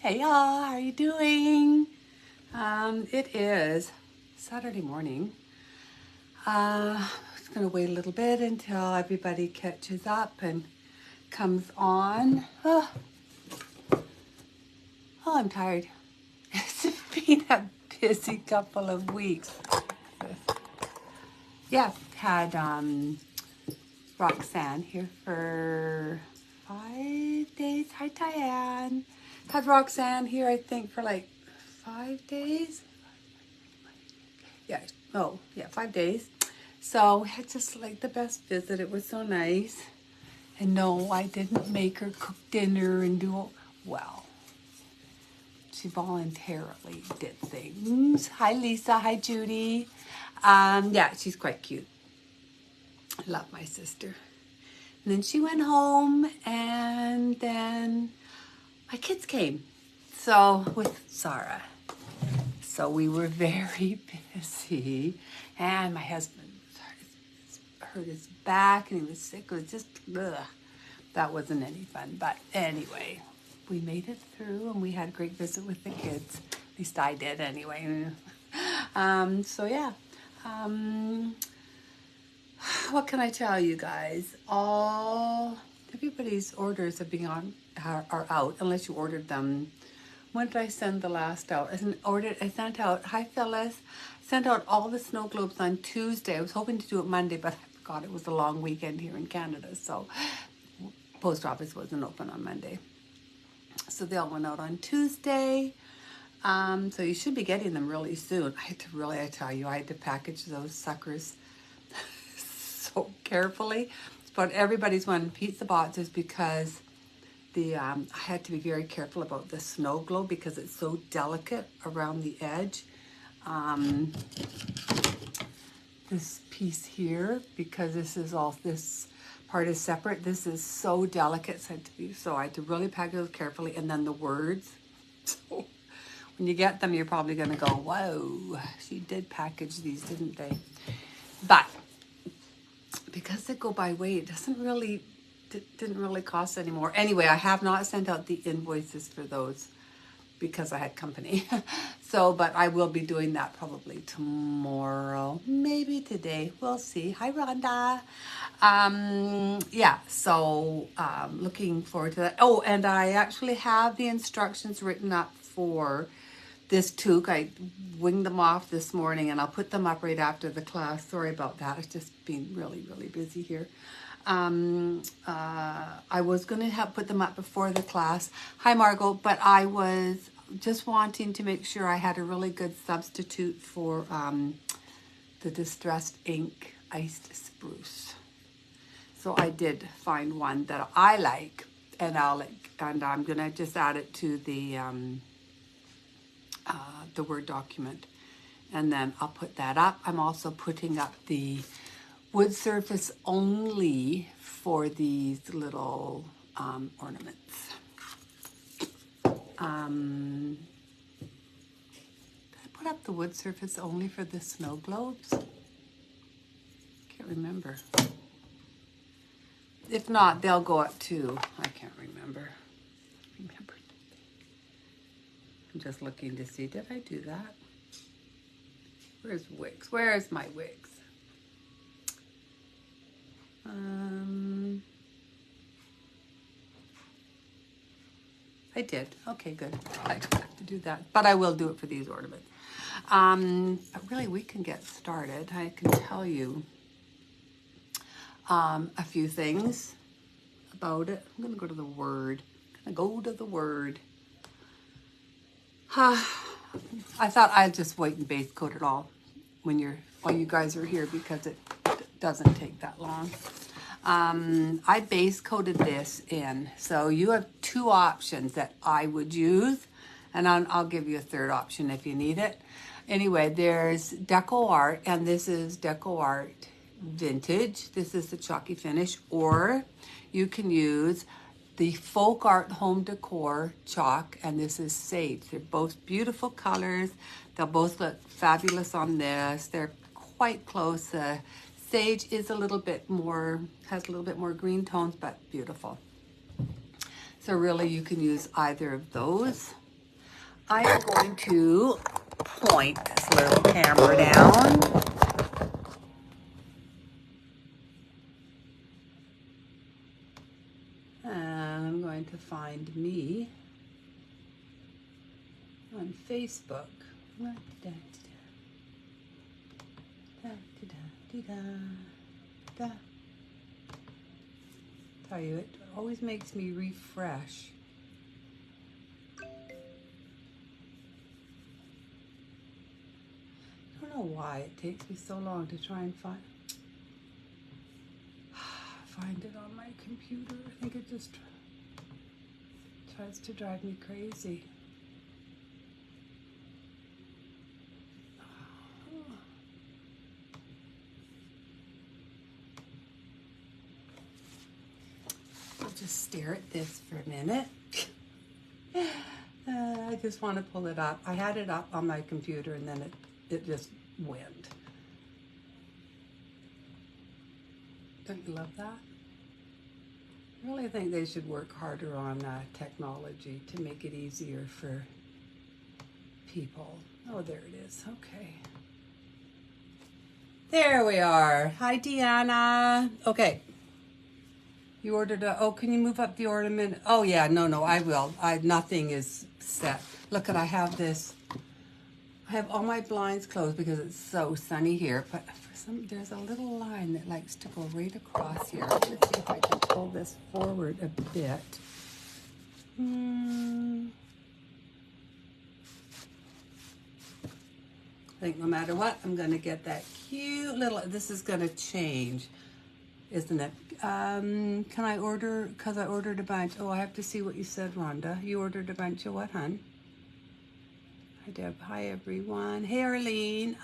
Hey y'all, how are you doing? It is Saturday morning. Just gonna wait a little bit until everybody catches up and comes on. I'm tired. It's been a busy couple of weeks. Yeah, had Roxanne here for 5 days. Hi, Diane. Had Roxanne here, I think, for like 5 days. Yeah, 5 days. So we had just like the best visit. It was so nice. And no, I didn't make her cook dinner and do, well, she voluntarily did things. Hi, Lisa. Hi, Judy. Yeah, she's quite cute. I love my sister. And then she went home, and then my kids came. So with Sarah. So we were very busy, and my husband hurt his back, and he was sick. It was just, ugh. That wasn't any fun. But anyway, we made it through, and we had a great visit with the kids. At least I did anyway. So yeah. What can I tell you guys? Everybody's orders are out, unless you ordered them. When did I send the last out? I sent out, hi Phyllis, sent out all the snow globes on Tuesday. I was hoping to do it Monday, but I forgot it was a long weekend here in Canada, so post office wasn't open on Monday. So they all went out on Tuesday. So you should be getting them really soon. I tell you, I had to package those suckers so carefully. But everybody's wanting pizza boxes because I had to be very careful about the snow globe because it's so delicate around the edge. This piece here, because this part is separate. This is so delicate, so I had to really package those carefully. And then the words. So when you get them, you're probably going to go, whoa, she did package these, didn't they? But because they go by weight, it didn't really cost anymore. Anyway, I have not sent out the invoices for those because I had company. But I will be doing that probably tomorrow, maybe today. We'll see. Hi, Rhonda. Looking forward to that. Oh, and I actually have the instructions written up for this toque. I winged them off this morning, and I'll put them up right after the class. Sorry about that. It's just been really, really busy here. I was going to put them up before the class. Hi, Margot. But I was just wanting to make sure I had a really good substitute for the Distressed Ink Iced Spruce. So I did find one that I like, and I'm going to just add it to the Word document, and then I'll put that up. I'm also putting up the wood surface only for these little ornaments. Did I put up the wood surface only for the snow globes? Can't remember. If not, they'll go up too. I can't remember. I'm just looking to see, did I do that? Where's Wix? Where's my Wix? I did. Okay, good. I don't have to do that, but I will do it for these ornaments. But really, we can get started. I can tell you a few things about it. I'm going to go to the Word. I thought I'd just wait and base coat it all while you guys are here because it doesn't take that long. I base coated this in. So you have two options that I would use, and I'll give you a third option if you need it. Anyway, there's Deco Art, and this is Deco Art Vintage. This is the chalky finish, or you can use the Folk Art Home Decor chalk, and this is Sage. They're both beautiful colors. They'll both look fabulous on this. They're quite close. Sage is has a little bit more green tones, but beautiful. So really you can use either of those. I am going to point this little camera down. And I'm going to find me on Facebook. Tell you, it always makes me refresh. I don't know why it takes me so long to try and find it on my computer. I think it just tries to drive me crazy. I'll just stare at this for a minute. I just want to pull it up. I had it up on my computer and then it just went. Don't you love that? I really think they should work harder on technology to make it easier for people. Oh, there it is. Okay. There we are. Hi, Deanna. Okay. You ordered oh, can you move up the ornament? Oh, yeah. No, I will. Nothing is set. Look, I have this. I have all my blinds closed because it's so sunny here, but there's a little line that likes to go right across here. Let's see if I can pull this forward a bit. I think no matter what, I'm going to get that cute little, this is going to change, isn't it? Can I order, because I ordered a bunch. Oh, I have to see what you said, Rhonda. You ordered a bunch of what, hon? Hi, Deb. Hi, everyone. Hey, Arlene.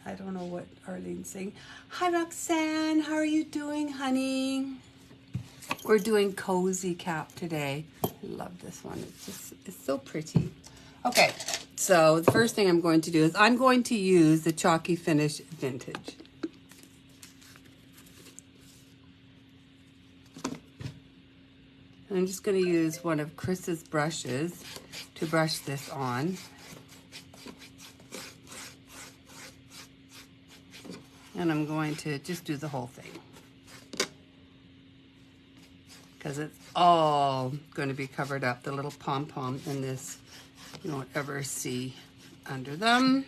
I don't know what Arlene's saying. Hi, Roxanne. How are you doing, honey? We're doing Cozy Cap today. I love this one. It's so pretty. Okay, so the first thing I'm going to do is I'm going to use the Chalky Finish Vintage. And I'm just going to use one of Chris's brushes to brush this on. And I'm going to just do the whole thing, because it's all going to be covered up, the little pom-pom in this. You won't ever see under them.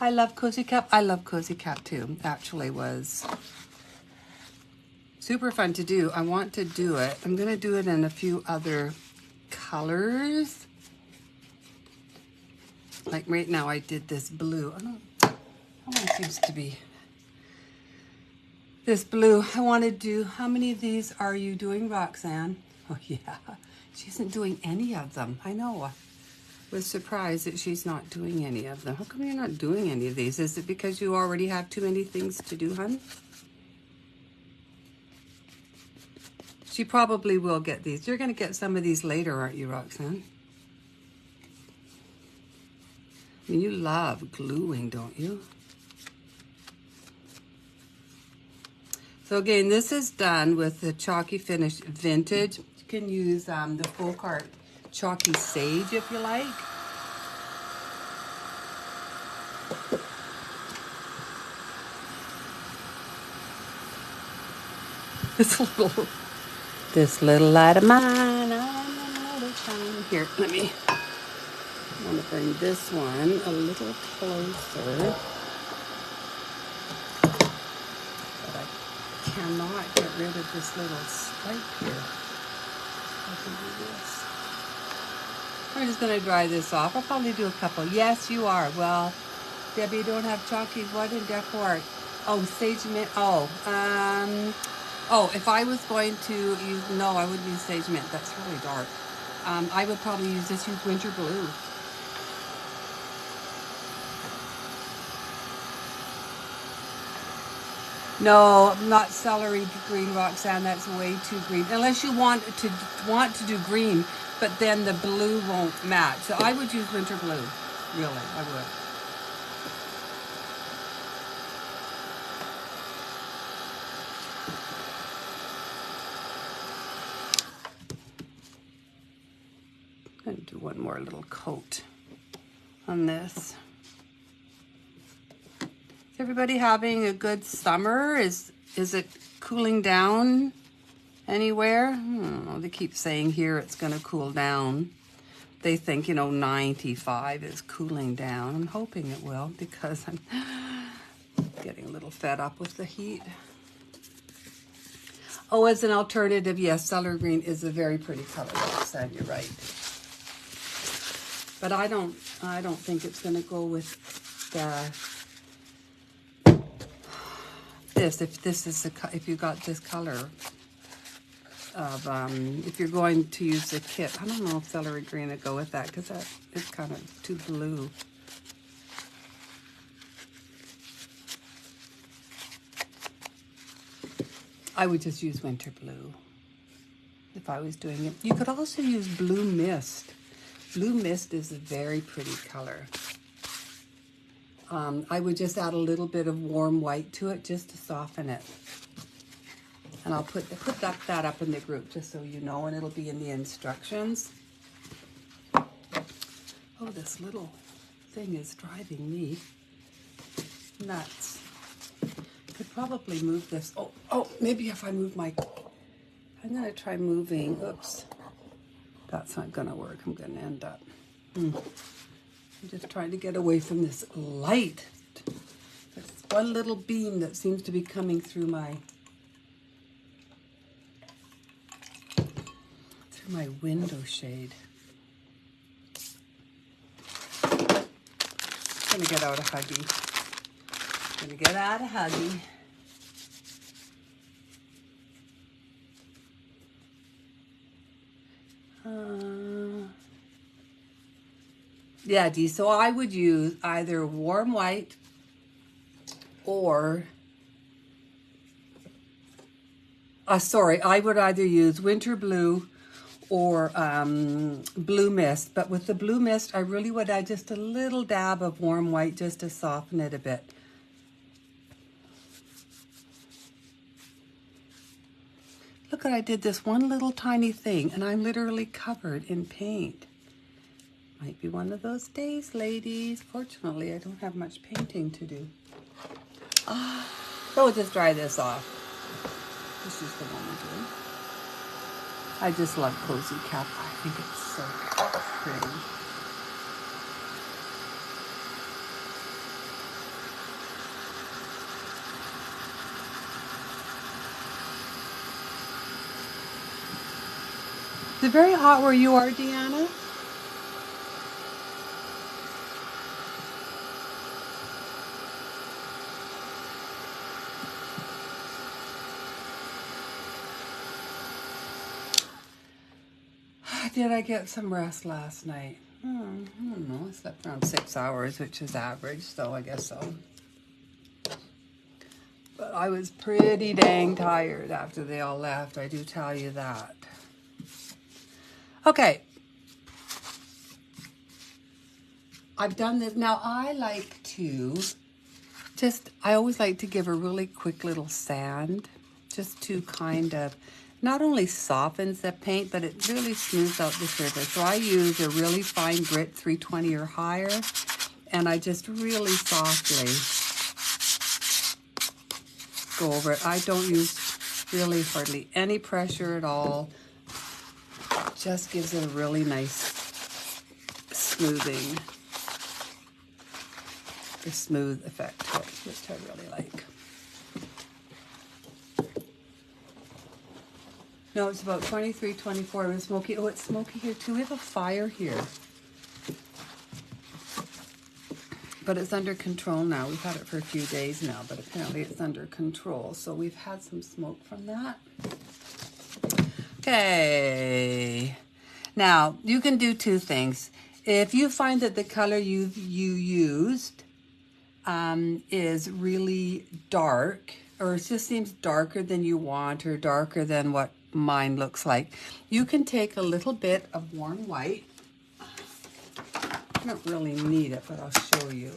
I love Cozy Cap. I love Cozy Cap too. Actually was super fun to do. I want to do it. I'm going to do it in a few other colors. Like right now I did this blue. I don't know. That one seems to be this blue. I want to do, how many of these are you doing, Roxanne? Oh yeah, she isn't doing any of them. I know. I was surprised that she's not doing any of them. How come you're not doing any of these? Is it because you already have too many things to do, hon? She probably will get these. You're going to get some of these later, aren't you, Roxanne? I mean, you love gluing, don't you? So again, this is done with the Chalky Finish Vintage. You can use the Folk Art Chalky Sage if you like. This little light of mine, here, let me. I want to bring this one a little closer. But I cannot get rid of this little stripe here. I can do this. I'm just going to dry this off. I'll probably do a couple. Yes, you are. Well, Debbie, you don't have chalky. What in decor? Oh, sage mint. Oh, if I was going to use, no, I wouldn't use sage mint. That's really dark. I would probably use winter blue. No, not celery green, Roxanne. That's way too green. Unless you want to do green, but then the blue won't match. So I would use winter blue. Really, I would. I'm going to do one more little coat on this. Is everybody having a good summer? Is it cooling down anywhere? I don't know. They keep saying here it's going to cool down. They think, 95 is cooling down. I'm hoping it will because I'm getting a little fed up with the heat. Oh, as an alternative, yes, celery green is a very pretty color, Roxanne, you're right. But I don't think it's going to go with this. If you got this color of if you're going to use the kit, I don't know if celery green would go with that because that is kind of too blue. I would just use winter blue if I was doing it. You could also use blue mist. Blue mist is a very pretty color. I would just add a little bit of warm white to it just to soften it. And I'll put that up in the group just so you know, and it'll be in the instructions. Oh, this little thing is driving me nuts. Could probably move this. Oh, maybe if I move I'm going to try moving. Oops. That's not going to work. I'm going to end up. I'm just trying to get away from this light. There's one little beam that seems to be coming through my window shade. I'm going to get out of Huggy. Yeah, Dee, so I would use either warm white or, I would either use winter blue or blue mist. But with the blue mist, I really would add just a little dab of warm white just to soften it a bit. Look, I did this one little tiny thing, and I'm literally covered in paint. Might be one of those days, ladies. Fortunately, I don't have much painting to do. So we'll just dry this off. This is the one to do. I just love Cozy Cap. I think it's so pretty. Is it very hot where you are, Deanna? Did I get some rest last night? I don't know. I slept around 6 hours, which is average, so I guess so. But I was pretty dang tired after they all left. I do tell you that. Okay. I've done this. Now, I always like to give a really quick little sand just to kind of not only softens the paint, but it really smooths out the surface. So I use a really fine grit, 320 or higher, and I just really softly go over it. I don't use really hardly any pressure at all. Just gives it a really nice smooth effect to it, which I really like. No, it's about 23, 24. It was smoky. Oh, it's smoky here too. We have a fire here. But it's under control now. We've had it for a few days now, but apparently it's under control. So we've had some smoke from that. Okay. Now, you can do two things. If you find that the color you used is really dark, or it just seems darker than you want, or darker than what mine looks like, you can take a little bit of warm white. I don't really need it, but I'll show you.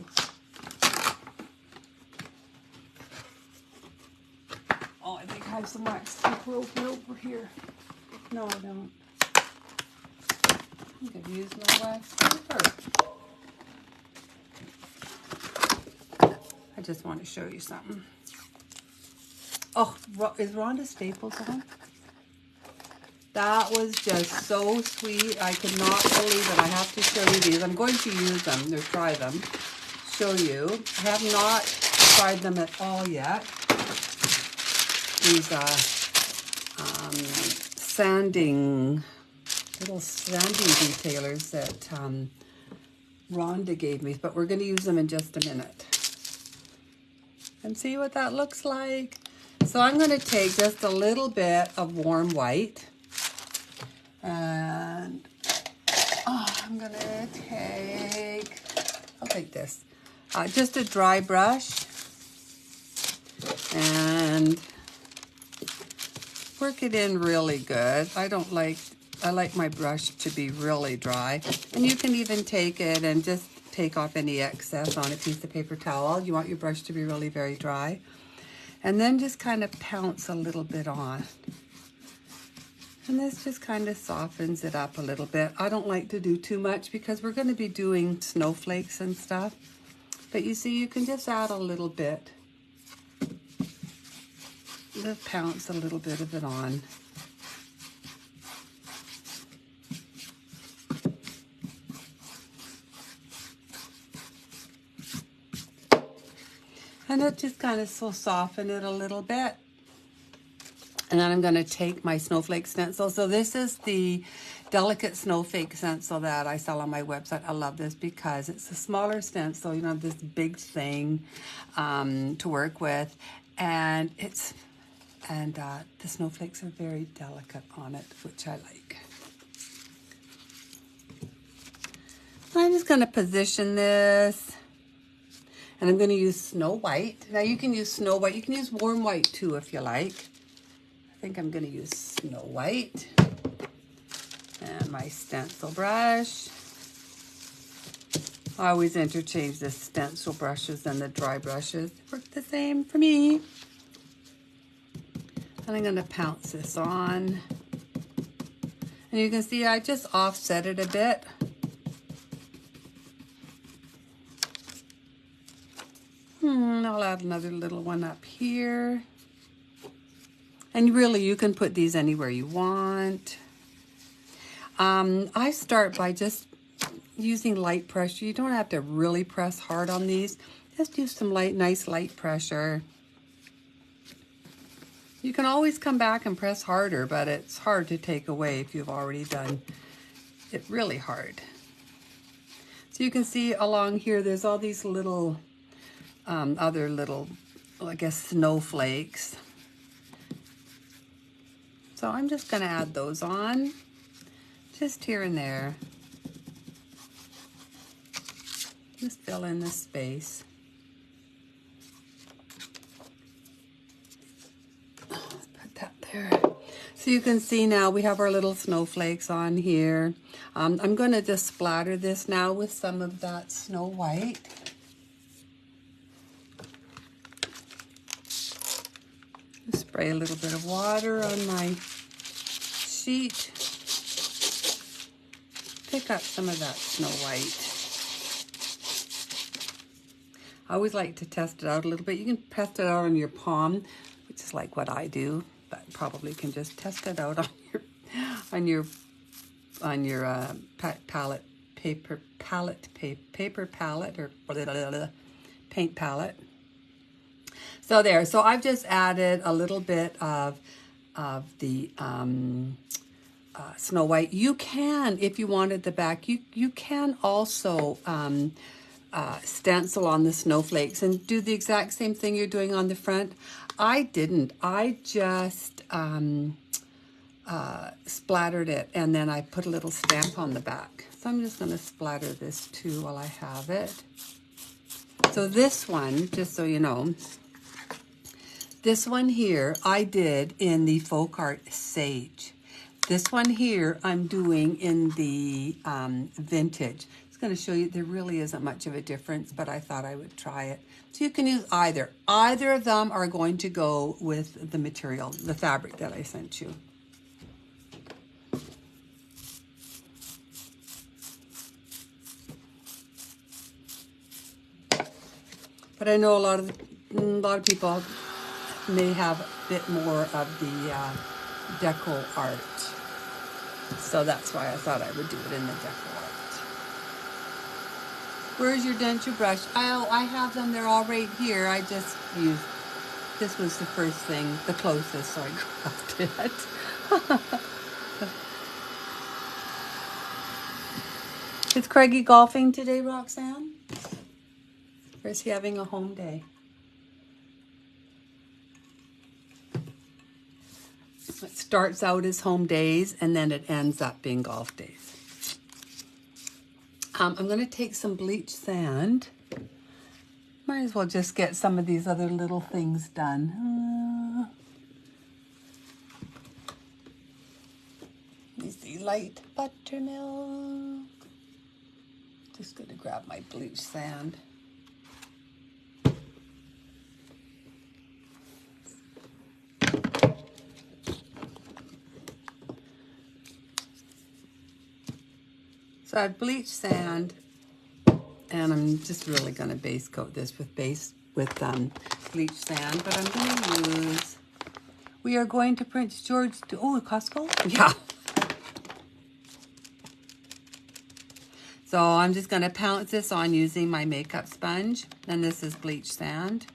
Oh, I think have some wax tape over here. No, I don't. I'm going to use my wax paper. I just want to show you something. Oh, is Rhonda Staples on? That was just so sweet. I could not believe it. I have to show you these. I'm going to use them or try them. Show you. I have not tried them at all yet. These little sanding detailers that Rhonda gave me, but we're going to use them in just a minute. And see what that looks like. So I'm going to take just a little bit of warm white. And I'm going to take, I'll take this. Just a dry brush. And work it in really good. I like my brush to be really dry. And you can even take it and just take off any excess on a piece of paper towel. You want your brush to be really very dry. And then just kind of pounce a little bit on. And this just kind of softens it up a little bit. I don't like to do too much because we're going to be doing snowflakes and stuff. But you see, you can just add a little bit. Just pounce a little bit of it on. And it just kind of will soften it a little bit. And then I'm going to take my snowflake stencil. So this is the delicate snowflake stencil that I sell on my website. I love this because it's a smaller stencil. You don't have this big thing to work with. And the snowflakes are very delicate on it, which I like. I'm just going to position this. And I'm going to use Snow White. Now you can use Snow White. You can use warm white too if you like. I think I'm going to use Snow White. And my stencil brush. I always interchange the stencil brushes and the dry brushes. They work the same for me. And I'm going to pounce this on. And you can see I just offset it a bit. I'll add another little one up here. And really, you can put these anywhere you want. I start by just using light pressure. You don't have to really press hard on these. Just use some nice light pressure. You can always come back and press harder, but it's hard to take away if you've already done it really hard. So you can see along here, there's all these little other little, I guess, snowflakes. So I'm just going to add those on, just here and there. Just fill in the space. Let's put that there. So you can see now we have our little snowflakes on here. I'm going to just splatter this now with some of that Snow White. Spray a little bit of water on my sheet. Pick up some of that Snow White. I always like to test it out a little bit. You can test it out on your palm, which is like what I do, but probably can just test it out on your palette paper palette or paint palette. So there, so I've just added a little bit of the Snow White. You can, if you wanted the back, you can also stencil on the snowflakes and do the exact same thing you're doing on the front. I didn't. I just splattered it and then I put a little stamp on the back. So I'm just going to splatter this too while I have it. So this one, just so you know, this one here I did in the Folk Art Sage. This one here I'm doing in the Vintage. It's going to show you there really isn't much of a difference, but I thought I would try it. So you can use either. Either of them are going to go with the material, the fabric that I sent you. But I know a lot of people may have a bit more of the deco art. So that's why I thought I would do it in the deco art. Where's your denture brush? I have them, they're all right here. I just used, this was the first thing, the closest, so I grabbed it. Is Craigie golfing today, Roxanne? Or is he having a home day? It starts out as home days and then it ends up being golf days. I'm going to take some bleach sand. Might as well just get some of these other little things done. Let me see, light buttermilk. Just going to grab my bleach sand. So I have bleach sand, and I'm just really going to base coat this with bleach sand. But I'm going to use. We are going to Prince George. Costco. Yeah. So I'm just going to pounce this on using my makeup sponge, and this is bleach sand.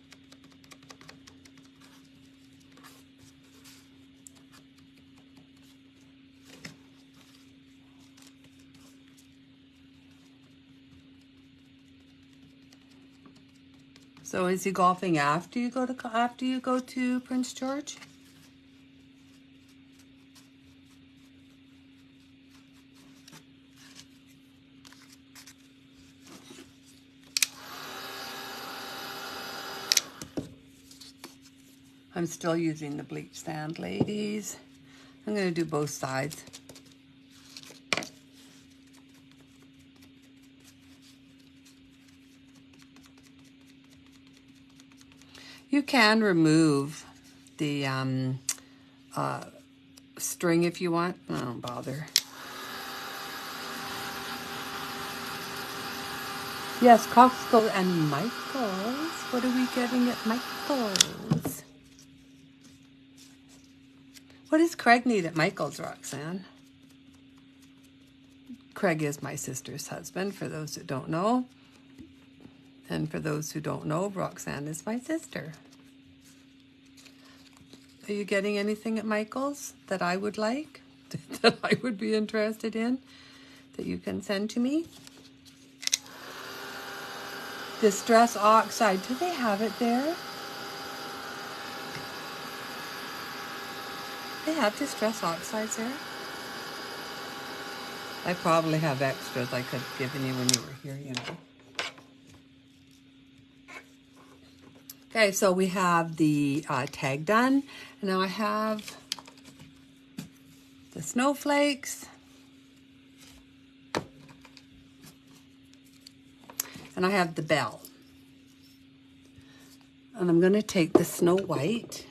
So is he golfing after you go to Prince George? I'm still using the bleach sand, ladies. I'm going to do both sides. You can remove the string if you want. I don't bother. Yes, Costco and Michael's. What are we getting at Michael's? What does Craig need at Michael's, Roxanne? Craig is my sister's husband, for those who don't know. And for those who don't know, Roxanne is my sister. Are you getting anything at Michael's that I would like, that I would be interested in, that you can send to me? Distress Oxide, do they have it there? They have Distress Oxides there? I probably have extras I could have given you when you were here, you know. Okay, so we have the tag done. And now I have the snowflakes. And I have the bell. And I'm going to take the Snow White.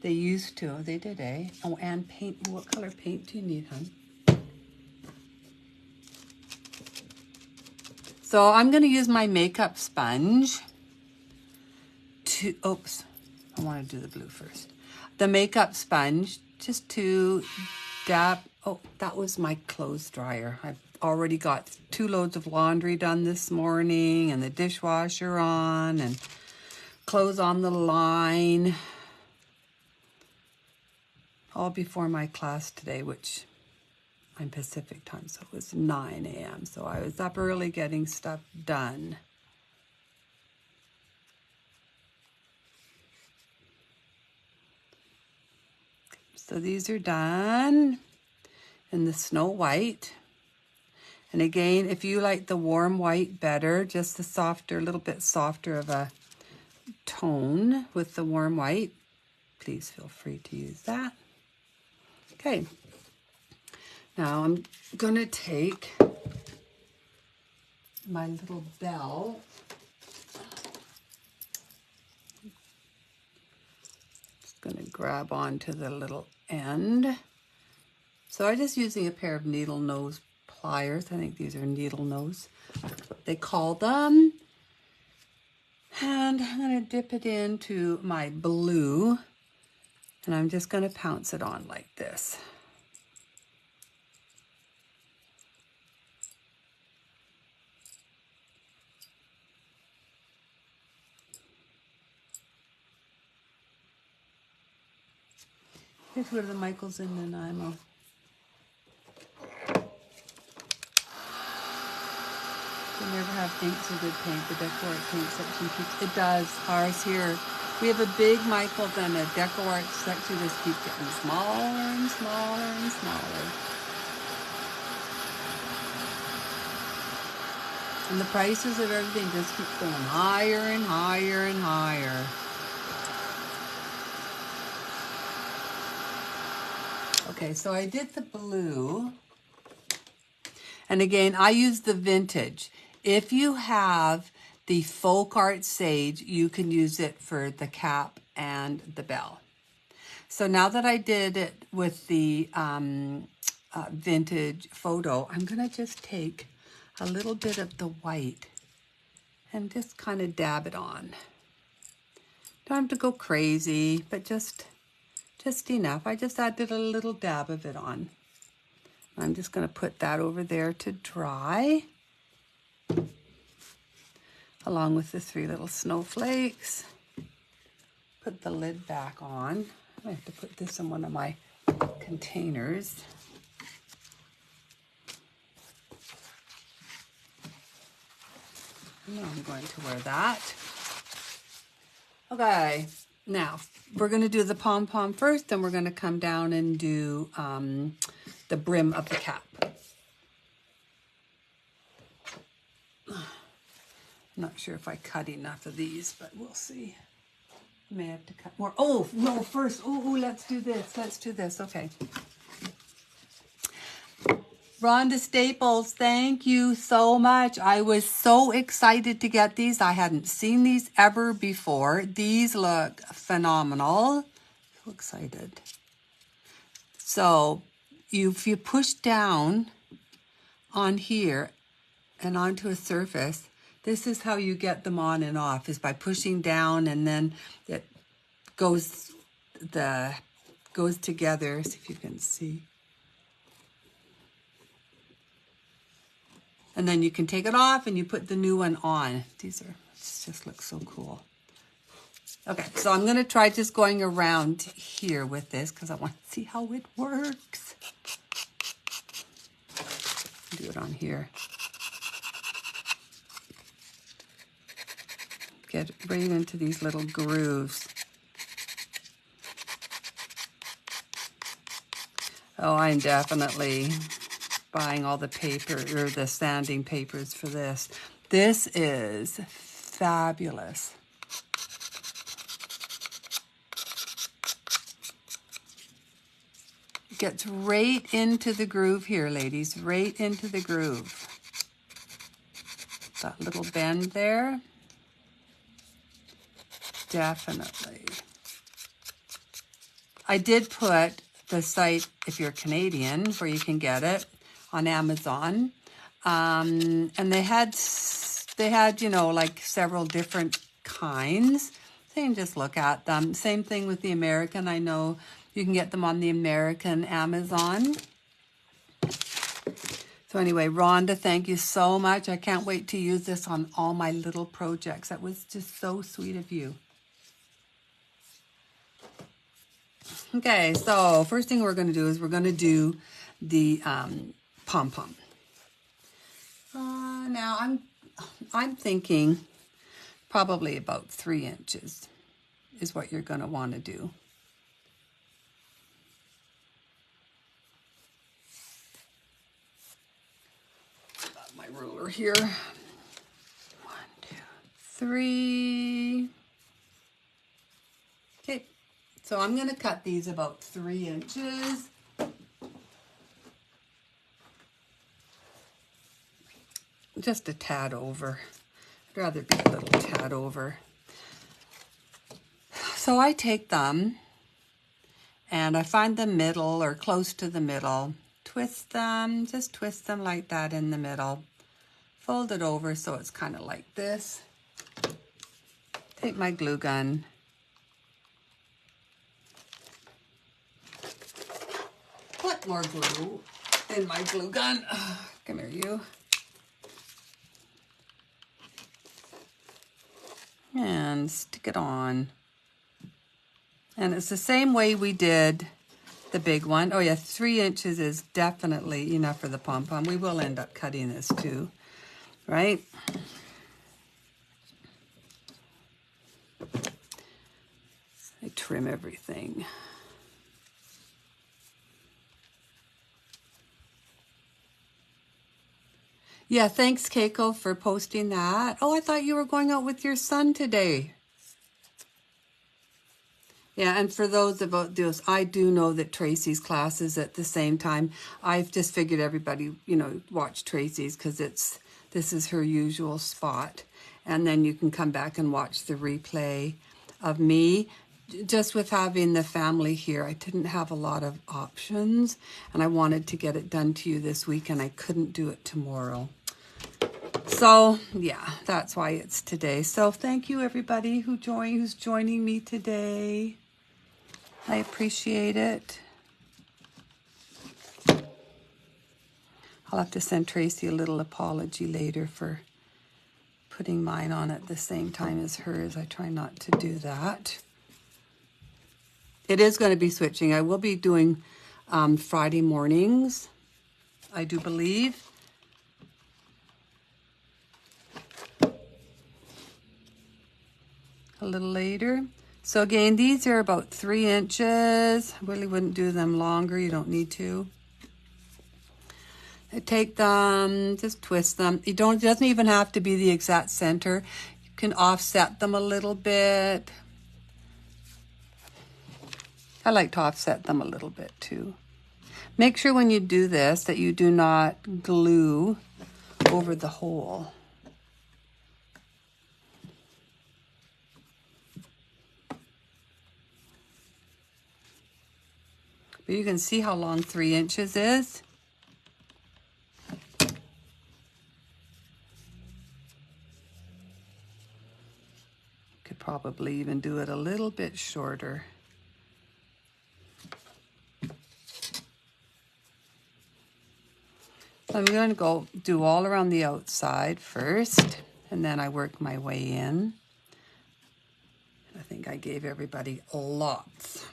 They used to. They did, eh? Oh, and paint. What color paint do you need, hon? So I'm going to use my makeup sponge to, oops, I want to do the blue first. The makeup sponge just to dab, oh, that was my clothes dryer. I've already got 2 loads of laundry done this morning and the dishwasher on and clothes on the line. All before my class today, which I'm Pacific time, so it was 9 a.m. So I was up early getting stuff done. So these are done in the Snow White. And again, if you like the warm white better, just the softer, a little bit softer of a tone with the warm white, please feel free to use that. Okay. Now I'm going to take my little bell grab onto the little end. So I'm just using a pair of needle nose pliers. I think these are needle nose, they call them. And I'm going to dip it into my blue, and I'm just going to pounce it on like this. Here's where the Michaels and Nanaimo. They never have inks or good paint. The Deco Art paint section keeps, it does, ours here. We have a big Michaels and a Deco Art section just keeps getting smaller and smaller and smaller. And the prices of everything just keep going higher and higher and higher. Okay, so I did the blue. And again, I use the vintage. If you have the Folk Art Sage, you can use it for the cap and the bell. So now that I did it with the vintage photo, I'm going to just take a little bit of the white and just kind of dab it on. Don't have to go crazy, but just enough. I just added a little dab of it on. I'm just going to put that over there to dry, along with the 3 little snowflakes. Put the lid back on. I have to put this in one of my containers. Now I'm going to wear that. Okay, now we're going to do the pom-pom first, then we're going to come down and do the brim of the cap. I'm not sure if I cut enough of these, but we'll see. I may have to cut more. Oh, no, first. Oh, let's do this. Let's do this. Okay. Rhonda Staples, thank you so much. I was so excited to get these. I hadn't seen these ever before. These look phenomenal. So excited. So if you push down on here and onto a surface, this is how you get them on and off, is by pushing down, and then it goes together. See if you can see. And then you can take it off and you put the new one on. This just looks so cool. Okay, so I'm gonna try just going around here with this because I want to see how it works. Do it on here. Get right into these little grooves. Oh, I'm definitely buying all the paper or the sanding papers for this. This is fabulous. Gets right into the groove here, ladies, right into the groove. That little bend there. Definitely. I did put the site, if you're Canadian, where you can get it, on Amazon. And they had, you know, like several different kinds. So you can just look at them. Same thing with the American. I know you can get them on the American Amazon. So anyway, Rhonda, thank you so much. I can't wait to use this on all my little projects. That was just so sweet of you. Okay, so first thing we're going to do is we're going to do the pom-pom. Now I'm thinking probably about 3 inches is what you're going to want to do. Got my ruler here. 1, 2, 3. Okay, so I'm going to cut these about 3 inches. Just a tad over. I'd rather be a little tad over. So I take them And I find the middle or close to the middle. Twist them, just twist them like that in the middle. Fold it over so it's kind of like this. Take my glue gun. Put more glue in my glue gun. Come here, you. And stick it on. And it's the same way we did the big one. Oh yeah, 3 inches is definitely enough for the pom-pom. We will end up cutting this too, right? I trim everything. Yeah, thanks, Keiko, for posting that. Oh, I thought you were going out with your son today. Yeah, and for those about this, I do know that Tracy's class is at the same time. I've just figured everybody, watch Tracy's because this is her usual spot. And then you can come back and watch the replay of me. Just with having the family here, I didn't have a lot of options, and I wanted to get it done to you this week, and I couldn't do it tomorrow. So, yeah, that's why it's today. So thank you, everybody who's joining me today. I appreciate it. I'll have to send Tracy a little apology later for putting mine on at the same time as hers. I try not to do that. It is going to be switching. I will be doing Friday mornings, I do believe. A little later. So again, these are about 3 inches. I really wouldn't do them longer. You don't need to. I take them, just twist them. It doesn't even have to be the exact center. You can offset them a little bit. I like to offset them a little bit too. Make sure when you do this that you do not glue over the hole. But you can see how long 3 inches is. Could probably even do it a little bit shorter. So I'm going to go do all around the outside first, and then I work my way in. I think I gave everybody lots.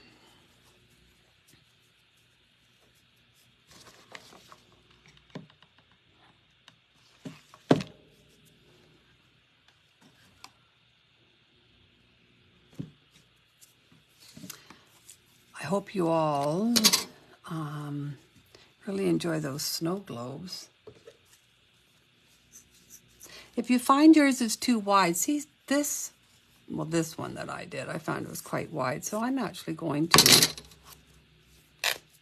I hope you all really enjoy those snow globes. If you find yours is too wide, see this, well, this one that I did, I found it was quite wide. So I'm actually going to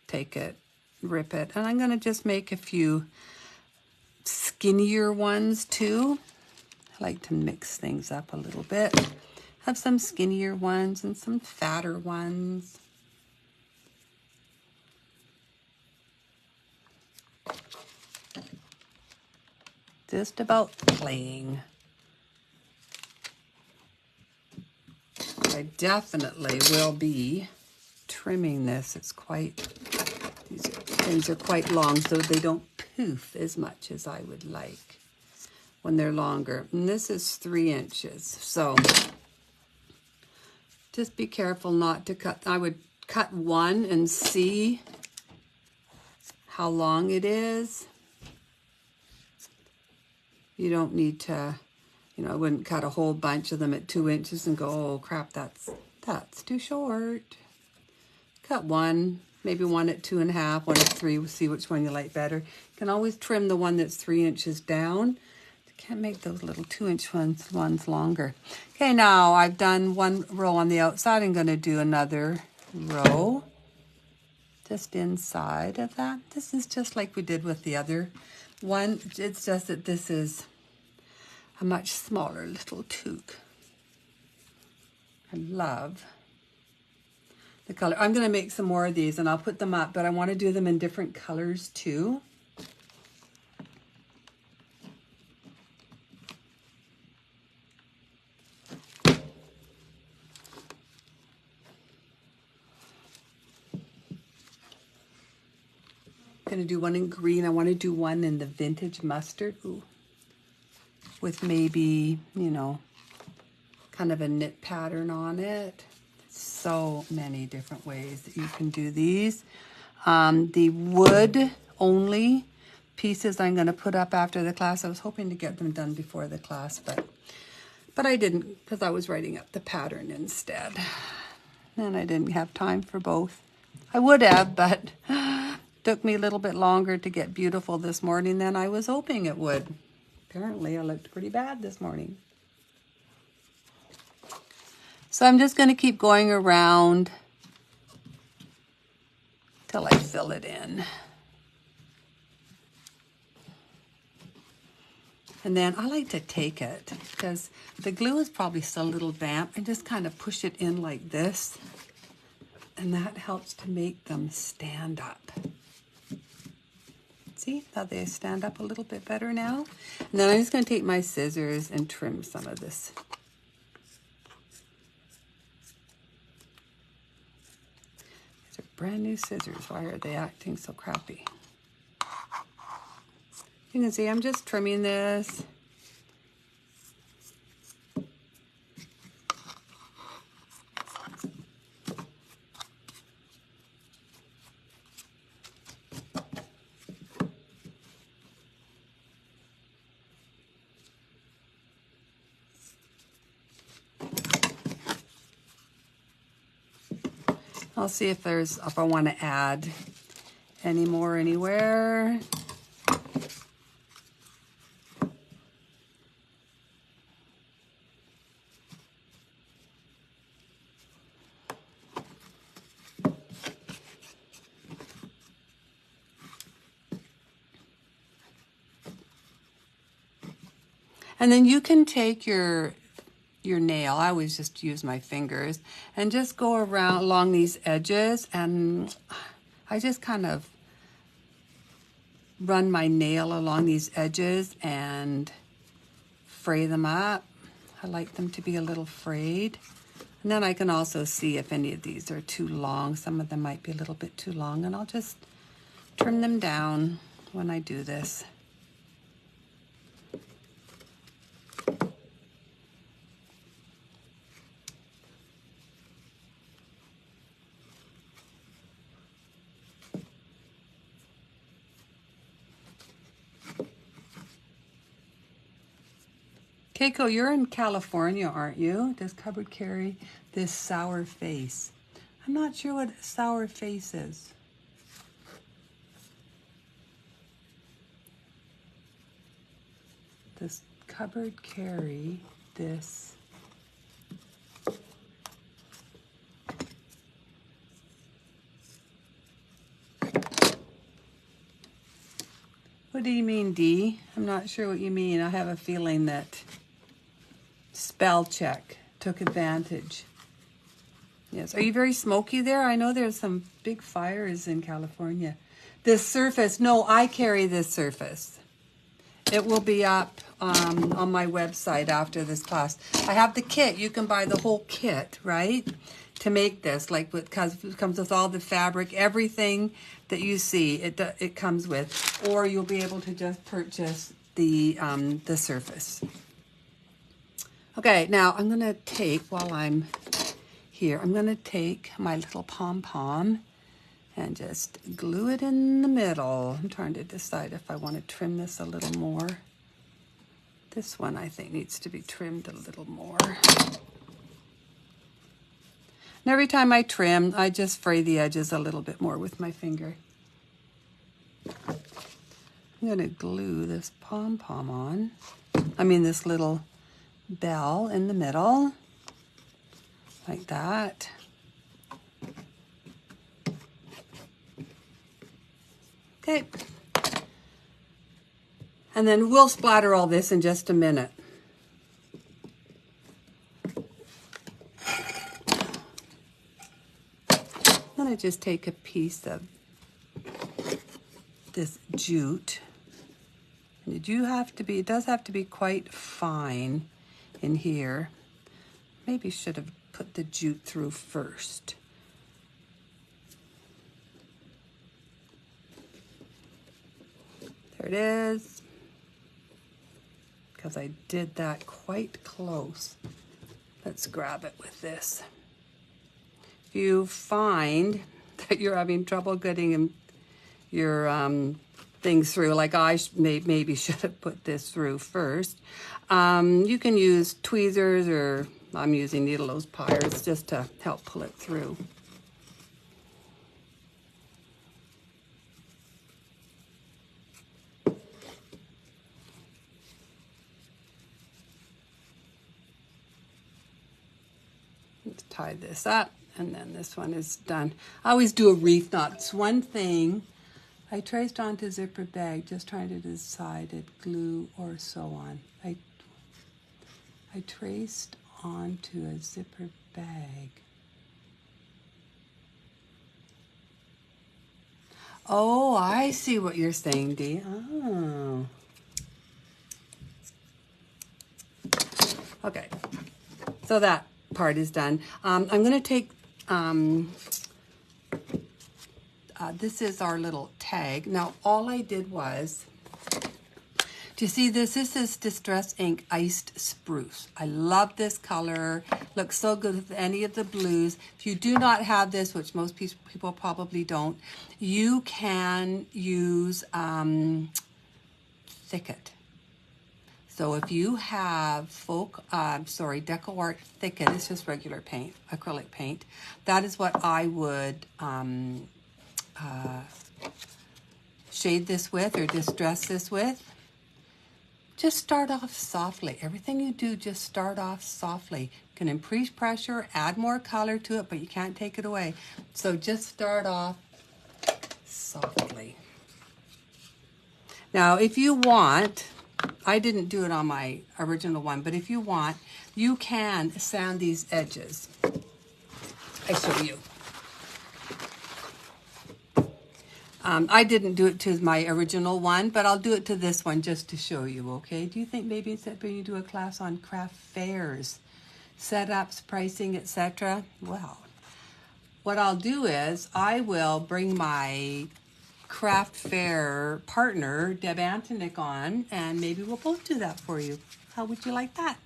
take it, rip it, and I'm going to just make a few skinnier ones too. I like to mix things up a little bit. Have some skinnier ones and some fatter ones. Just about playing. I definitely will be trimming this. It's quite, these things are quite long, so they don't poof as much as I would like when they're longer. And this is 3 inches, so just be careful not to cut. I would cut one and see how long it is. You don't need to, I wouldn't cut a whole bunch of them at 2 inches and go, oh crap, that's too short. Cut one, maybe one at 2.5, one at 3. We'll see which one you like better. You can always trim the one that's 3 inches down. You can't make those little 2-inch ones longer. Okay, now I've done one row on the outside. I'm going to do another row just inside of that. This is just like we did with the other one. It's just that this is a much smaller little toque. I love the color. I'm going to make some more of these and I'll put them up, but I want to do them in different colors too. I'm going to do one in green. I want to do one in the vintage mustard. Ooh. With maybe, you know, kind of a knit pattern on it. So many different ways that you can do these. The wood only pieces I'm going to put up after the class. I was hoping to get them done before the class, but I didn't because I was writing up the pattern instead. And I didn't have time for both. I would have, but took me a little bit longer to get beautiful this morning than I was hoping it would. Apparently, I looked pretty bad this morning. So I'm just going to keep going around till I fill it in. And then I like to take it because the glue is probably still a little damp and just kind of push it in like this. And that helps to make them stand up. See how they stand up a little bit better now? And then I'm just going to take my scissors and trim some of this. These are brand new scissors. Why are they acting so crappy? You can see I'm just trimming this. I'll see if I want to add any more anywhere. And then you can take your nail, I always just use my fingers, and just go around along these edges, and I just kind of run my nail along these edges and fray them up. I like them to be a little frayed. And then I can also see if any of these are too long. Some of them might be a little bit too long, and I'll just trim them down when I do this. Keiko, you're in California, aren't you? Does cupboard carry this sour face? I'm not sure what sour face is. Does cupboard carry this? What do you mean, Dee? I'm not sure what you mean. I have a feeling that spell check took advantage. Yes. Are you very smoky there? I know there's some big fires in California. This surface, no, I carry this surface. It will be up on my website after this class. I have the kit. You can buy the whole kit, right? To make this, like it comes with all the fabric, everything that you see, it comes with. Or you'll be able to just purchase the surface. Okay, now I'm going to take, while I'm here, I'm going to take my little pom-pom and just glue it in the middle. I'm trying to decide if I want to trim this a little more. This one I think needs to be trimmed a little more. And every time I trim, I just fray the edges a little bit more with my finger. I'm going to glue this pom-pom on. This little bell in the middle, like that. Okay. And then we'll splatter all this in just a minute. I'm going to just take a piece of this jute. And it does have to be quite fine in here. Maybe should have put the jute through first. There it is. Because I did that quite close. Let's grab it with this. If you find that you're having trouble getting your things through, like I maybe should have put this through first, you can use tweezers, or I'm using needle nose pliers just to help pull it through. Let's tie this up, and then this one is done. I always do a reef knot. It's one thing I traced onto a zipper bag, just trying to decide it, glue or sew on. I traced onto a zipper bag. Oh, I see what you're saying, Dee. Oh. Okay, so that part is done. I'm going to take, this is our little tag. Now, all I did was, do you see this? This is Distress Ink Iced Spruce. I love this color. Looks so good with any of the blues. If you do not have this, which most people probably don't, you can use Thicket. So if you have Deco Art Thicket, it's just regular paint, acrylic paint. That is what I would shade this with, or distress this with. Just start off softly. Everything you do, just start off softly. You can increase pressure, add more color to it, but you can't take it away. So just start off softly. Now, if you want, I didn't do it on my original one, but if you want, you can sand these edges. I show you. I didn't do it to my original one, but I'll do it to this one just to show you, okay? Do you think maybe instead when you do a class on craft fairs, setups, pricing, etc.? Well, what I'll do is I will bring my craft fair partner, Deb Antonick, on, and maybe we'll both do that for you. How would you like that?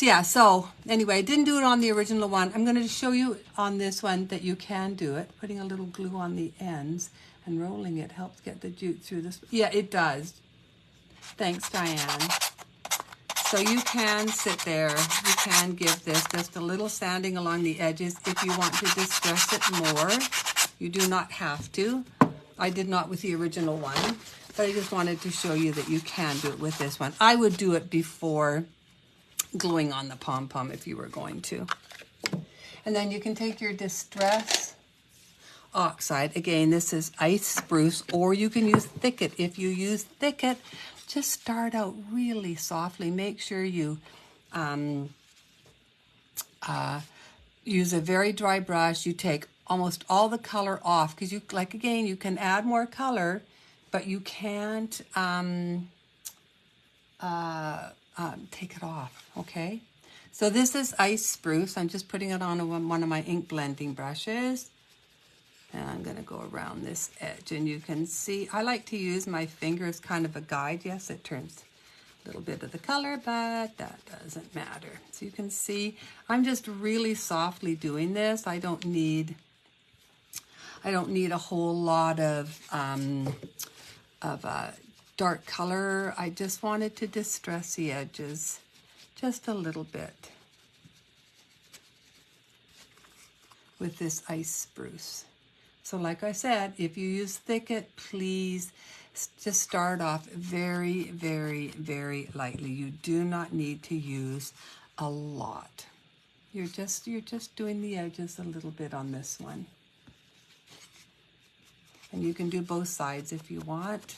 So anyway, I didn't do it on the original one. I'm going to show you on this one that you can do it. Putting a little glue on the ends and rolling it helps get the jute through this. Yeah, it does. Thanks, Diane. So you can sit there. You can give this just a little sanding along the edges if you want to distress it more. You do not have to. I did not with the original one, but I just wanted to show you that you can do it with this one. I would do it before gluing on the pom-pom if you were going to. And then you can take your Distress Oxide. Again, this is Ice Spruce, or you can use Thicket. If you use Thicket, just start out really softly. Make sure you use a very dry brush. You take almost all the color off, because you can add more color, but you can't take it off, okay? So this is Ice Spruce. I'm just putting it on one of my ink blending brushes. And I'm going to go around this edge. And you can see, I like to use my finger as kind of a guide. Yes, it turns a little bit of the color, but that doesn't matter. So you can see, I'm just really softly doing this. I don't need a whole lot of dark color. I just wanted to distress the edges just a little bit with this Ice Spruce. So like I said, if you use Thicket, please just start off very, very, very lightly. You do not need to use a lot. You're just doing the edges a little bit on this one. And you can do both sides if you want.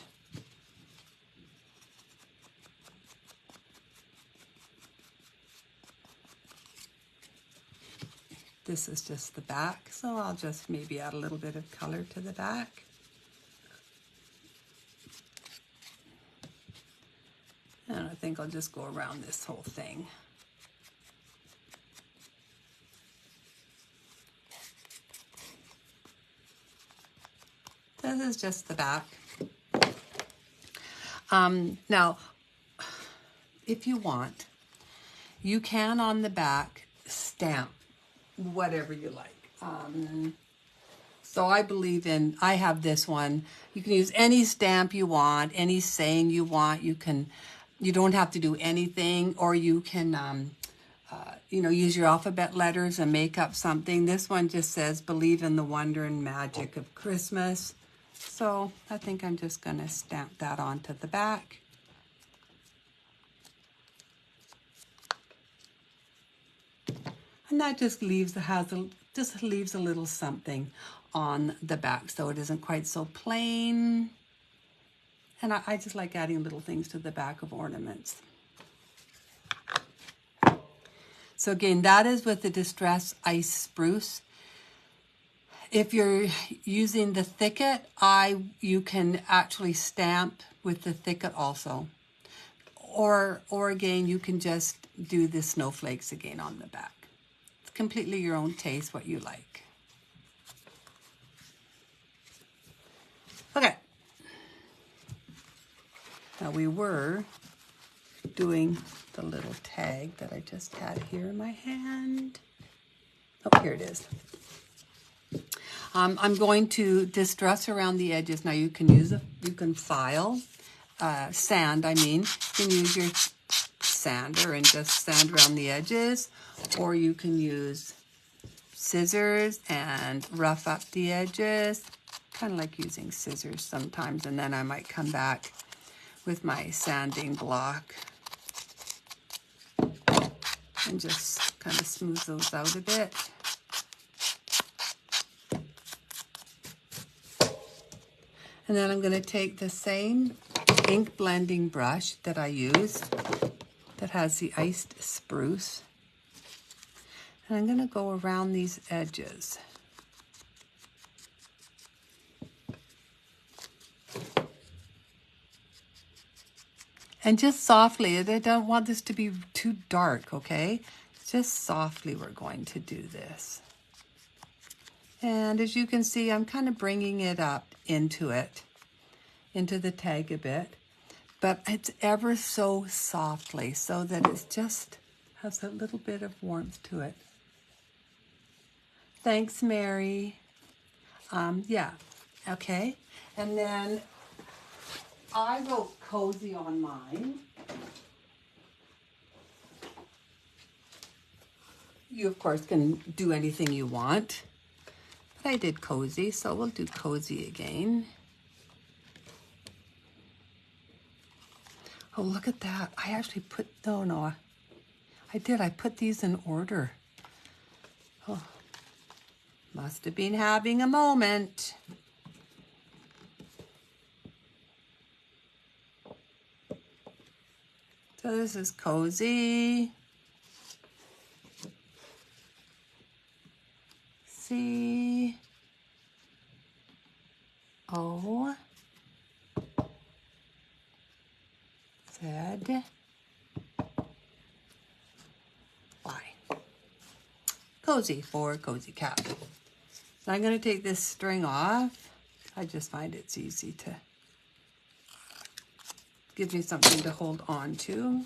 this is just the back, so I'll just maybe add a little bit of color to the back. And I think I'll just go around this whole thing. This is just the back. Now, if you want, you can on the back stamp whatever you like. So I believe in, I have this one. You can use any stamp you want, any saying you want. You don't have to do anything, or you can, use your alphabet letters and make up something. This one just says, believe in the wonder and magic of Christmas. So I think I'm just going to stamp that onto the back. And that just leaves a little something on the back, so it isn't quite so plain. And I just like adding little things to the back of ornaments. So again, that is with the Distress Ice Spruce. If you're using the thicket, you can actually stamp with the thicket also. Or again, you can just do the snowflakes again on the back. It's completely your own taste, what you like. Okay. Now we were doing the little tag that I just had here in my hand. Oh, here it is. I'm going to distress around the edges. Now you can file, sand, you can use your sander and just sand around the edges, or you can use scissors and rough up the edges. Kind of like using scissors sometimes, and then I might come back with my sanding block and just kind of smooth those out a bit. And then I'm going to take the same ink blending brush that I used that has the iced spruce, and I'm going to go around these edges. And just softly, I don't want this to be too dark, okay? Just softly we're going to do this. And as you can see, I'm kind of bringing it up into the tag a bit. But it's ever so softly so that it just has a little bit of warmth to it. Thanks, Mary. Yeah, okay. And then I wrote cozy on mine. You, of course, can do anything you want. But I did cozy, so we'll do cozy again. Oh, look at that. I actually put, no, I did. I put these in order. Oh, must have been having a moment. So this is cozy. C. O. Z. Y. Cozy for cozy cat. So I'm going to take this string off. I just find it's easy to give me something to hold on to.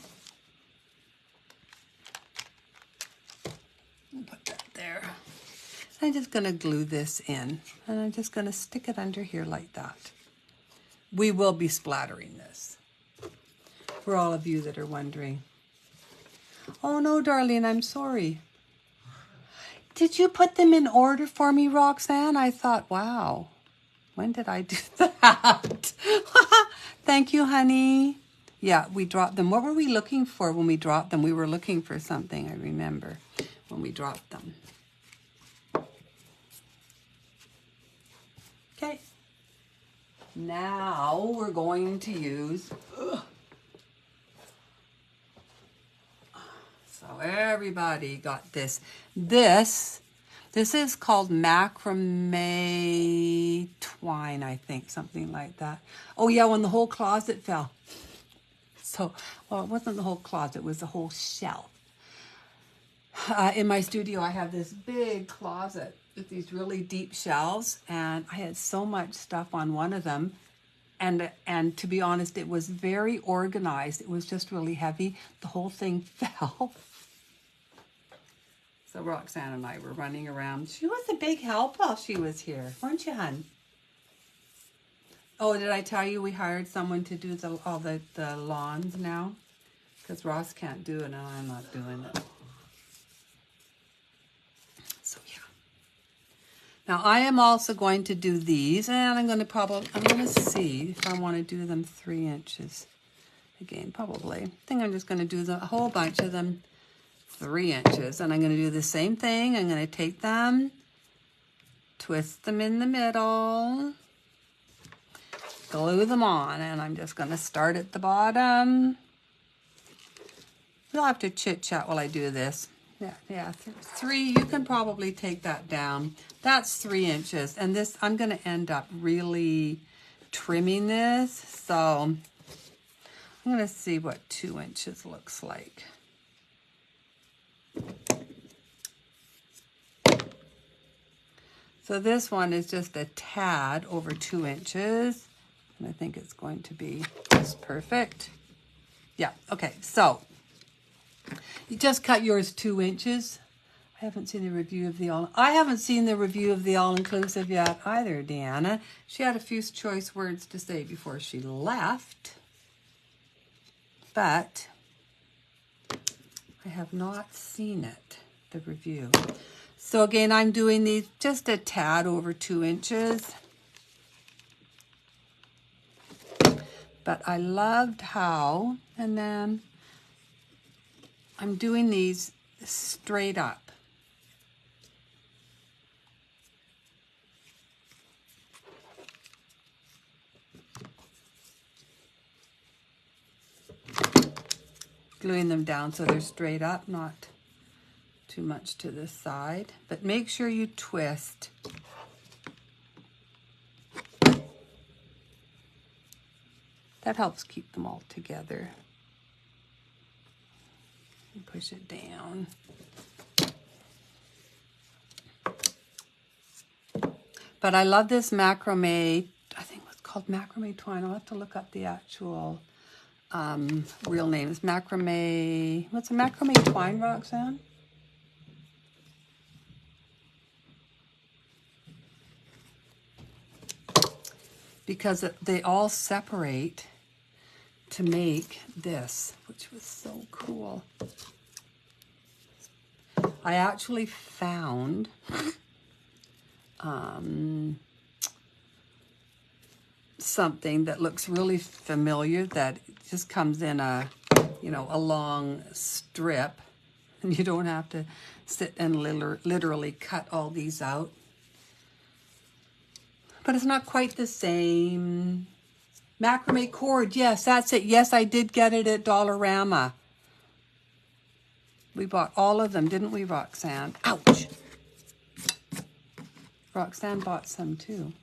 Put that there. I'm just going to glue this in, and I'm just going to stick it under here like that. We will be splattering this, for all of you that are wondering. Oh no, darling, I'm sorry. Did you put them in order for me, Roxanne? I thought, wow, when did I do that? Thank you, honey. Yeah, we dropped them. What were we looking for when we dropped them? We were looking for something, I remember, when we dropped them. Okay. Now we're going to use... So everybody got this. This This is called macrame twine, I think, something like that. Oh yeah, when the whole closet fell. So, well, it wasn't the whole closet, it was the whole shelf. In my studio, I have this big closet with these really deep shelves, and I had so much stuff on one of them. And to be honest, it was very organized. It was just really heavy. The whole thing fell. So Roxanne and I were running around. She was a big help while she was here, weren't you, hon? Oh, did I tell you we hired someone to do all the lawns now? Because Ross can't do it and I'm not doing it. So yeah. Now I am also going to do these, and I'm going to see if I want to do them 3 inches. Again, probably. I think I'm just going to do a whole bunch of them 3 inches, and I'm going to do the same thing. I'm going to take them, twist them in the middle, glue them on, and I'm just going to start at the bottom. You'll have to chit-chat while I do this. Yeah, 3, you can probably take that down. That's 3 inches, and this, I'm going to end up really trimming this, so I'm going to see what 2 inches looks like. So this one is just a tad over 2 inches, and I think it's going to be just perfect. Yeah, okay, so you just cut yours 2 inches. I haven't seen the review of the all-inclusive yet either, Deanna. She had a few choice words to say before she left, but I have not seen it, the review. So again, I'm doing these just a tad over 2 inches. But I loved how, and then I'm doing these straight up. Gluing them down so they're straight up, not too much to the side. But make sure you twist. That helps keep them all together. And push it down. But I love this macrame. I think it's called macrame twine. I'll have to look up the actual real name. It's macrame. What's a macrame twine, Roxanne? Because they all separate to make this, which was so cool. I actually found something that looks really familiar that just comes in a long strip, and you don't have to sit and literally cut all these out. But it's not quite the same. Macrame cord, yes, that's it. Yes, I did get it at Dollarama. We bought all of them, didn't we, Roxanne? Ouch! Roxanne bought some too.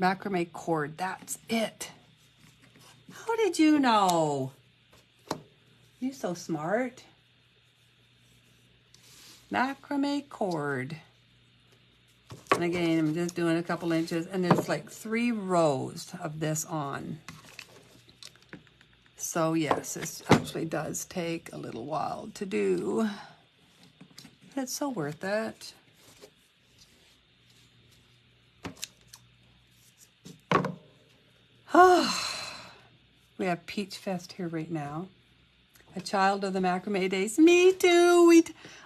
Macrame cord, that's it. How did you know? You're so smart. Macrame cord. And again, I'm just doing a couple inches, and there's like 3 rows of this on. So yes, this actually does take a little while to do. But it's so worth it. We have Peach Fest here right now. A child of the macrame days. Me too.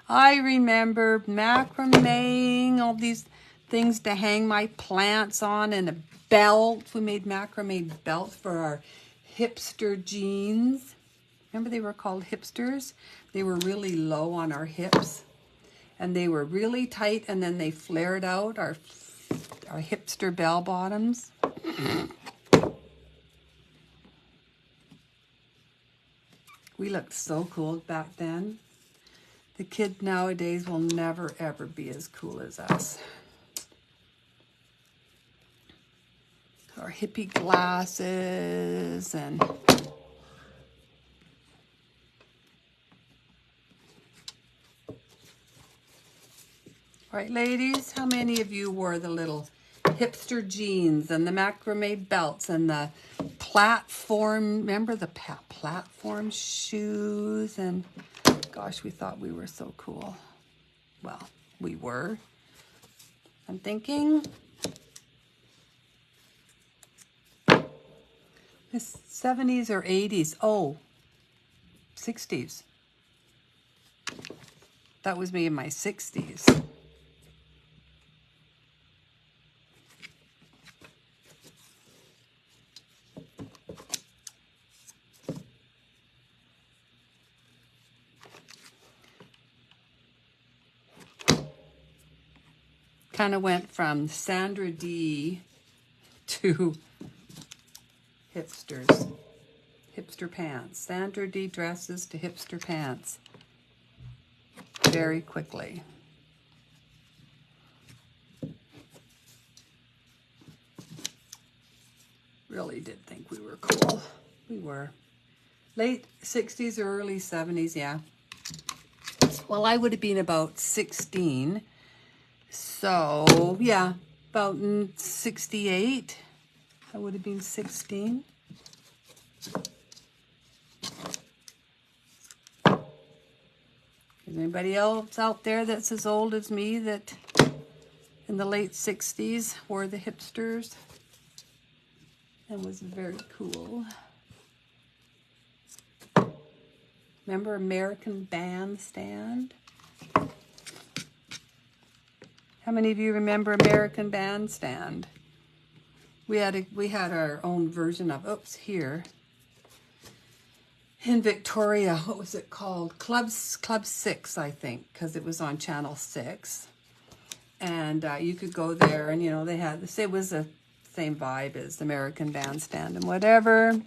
I remember macrameing all these things to hang my plants on, and a belt. We made macrame belts for our hipster jeans. Remember they were called hipsters? They were really low on our hips, and they were really tight, and then they flared out, our hipster bell bottoms. We looked so cool back then. The kids nowadays will never, ever be as cool as us. Our hippie glasses and... All right, ladies, how many of you wore the little hipster jeans and the macrame belts and the platform, remember the platform shoes? And gosh, we thought we were so cool. Well, we were. I'm thinking the 70s or 80s. Oh, 60s. That was me in my 60s. Kind of went from Sandra Dee to hipsters. Hipster pants. Sandra Dee dresses to hipster pants. Very quickly. Really did think we were cool. We were. Late 60s or early 70s, yeah. Well, I would have been about 16. So, yeah, about in 68. I would have been 16. Is anybody else out there that's as old as me that in the late 60s wore the hipsters and was very cool? Remember American Bandstand? How many of you remember American Bandstand? We had our own version of, oops, here in Victoria. What was it called? Club 6, I think, because it was on Channel 6. And you could go there, and you know they had this. It was the same vibe as American Bandstand and whatever.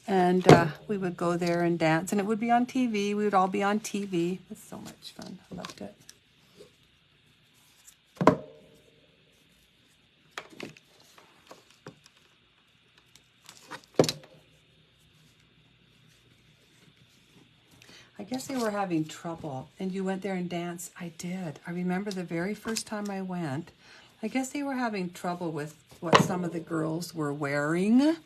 And we would go there and dance, and it would be on TV. We would all be on TV. It was so much fun. I loved it. I guess they were having trouble, and you went there and danced. I did. I remember the very first time I went. I guess they were having trouble with what some of the girls were wearing.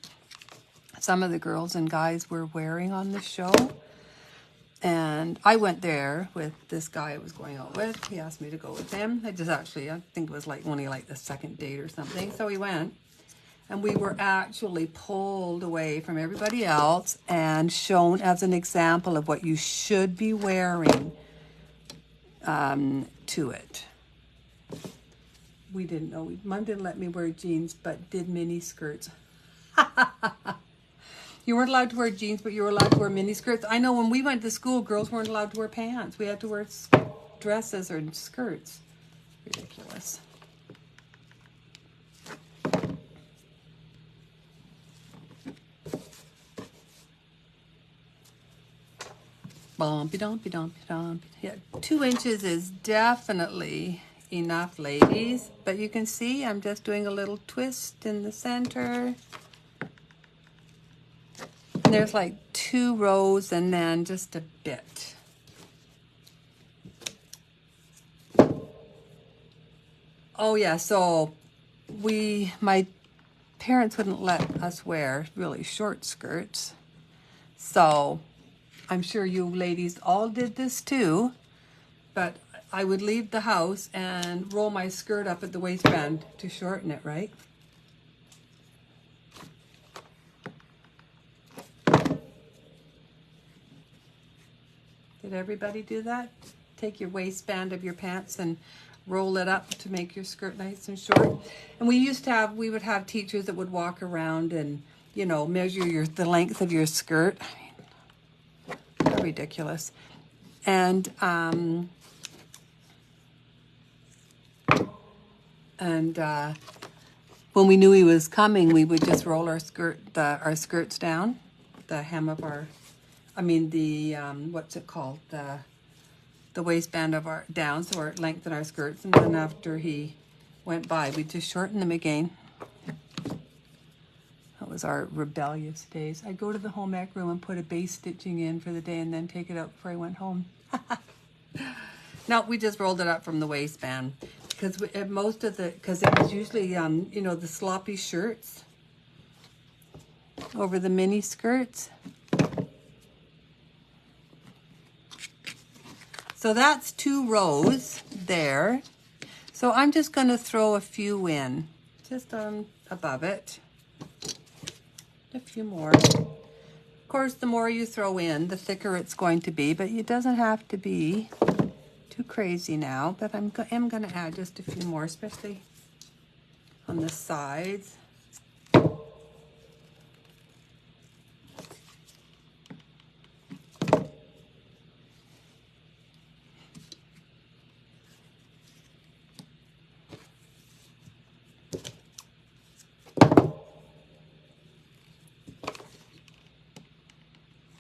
Some of the girls and guys were wearing on the show. And I went there with this guy I was going out with. He asked me to go with him. I think it was only the second date or something. So we went. And we were actually pulled away from everybody else and shown as an example of what you should be wearing to it. We didn't know. Mom didn't let me wear jeans, but did mini skirts. You weren't allowed to wear jeans, but you were allowed to wear mini skirts. I know when we went to school, girls weren't allowed to wear pants. We had to wear dresses or skirts. Ridiculous. Bumpy dumpy dumpy dumpy. Yeah, 2 inches is definitely enough, ladies. But you can see I'm just doing a little twist in the center. And there's like 2 rows and then just a bit. Oh yeah, so my parents wouldn't let us wear really short skirts. So I'm sure you ladies all did this too, but I would leave the house and roll my skirt up at the waistband to shorten it, right? Did everybody do that? Take your waistband of your pants and roll it up to make your skirt nice and short. And we would have teachers that would walk around and, you know, measure the length of your skirt. Ridiculous. And when we knew he was coming, we would just roll our skirts down, the hem of our, what's it called, the waistband of our down, so our length in our skirts, and then after he went by, we just shortened them again. That was our rebellious days. I'd go to the home ec room and put a base stitching in for the day and then take it out before I went home. No, we just rolled it up from the waistband because because it was usually, you know, the sloppy shirts over the mini skirts. So that's 2 rows there. So I'm just going to throw a few in, just above it. A few more. Of course, the more you throw in, the thicker it's going to be, but it doesn't have to be too crazy now. But I am going to add just a few more, especially on the sides.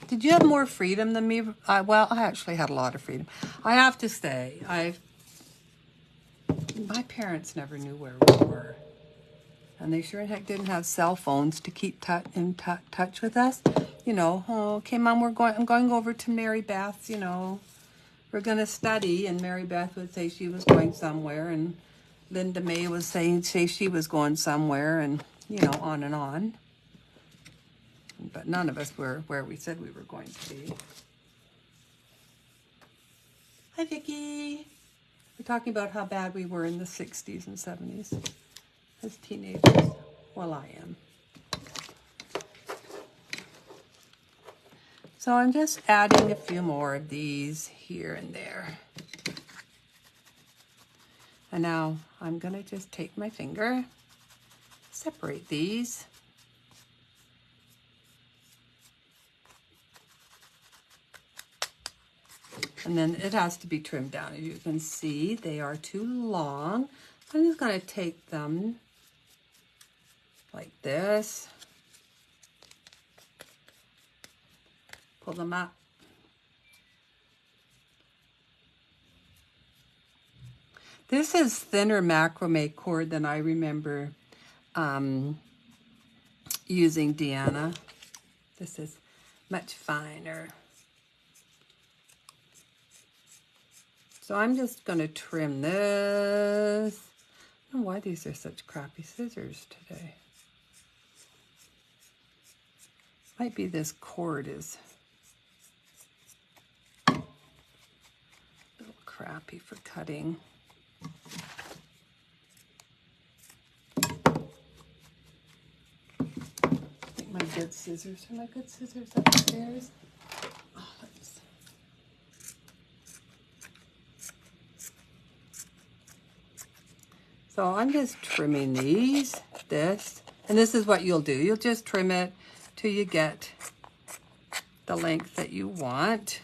Did you have more freedom than me? Well, I actually had a lot of freedom. I have to say, my parents never knew where we were. And they sure in heck didn't have cell phones to keep in touch with us. You know, oh, okay, Mom, I'm going over to Mary Beth's, you know. We're going to study. And Mary Beth would say she was going somewhere. And Linda May would say she was going somewhere. And, you know, on and on. But none of us were where we said we were going to be. Hi, Vicki. We're talking about how bad we were in the 60s and 70s as teenagers. Well, I am. So I'm just adding a few more of these here and there. And now I'm going to just take my finger, separate these. And then it has to be trimmed down. As you can see, they are too long. I'm just going to take them like this. Pull them up. This is thinner macrame cord than I remember using, Deanna. This is much finer. So I'm just going to trim this. I don't know why these are such crappy scissors today. Might be this cord is a little crappy for cutting. I think my good scissors are my good scissors upstairs. So I'm just trimming this, and this is what you'll do. You'll just trim it till you get the length that you want.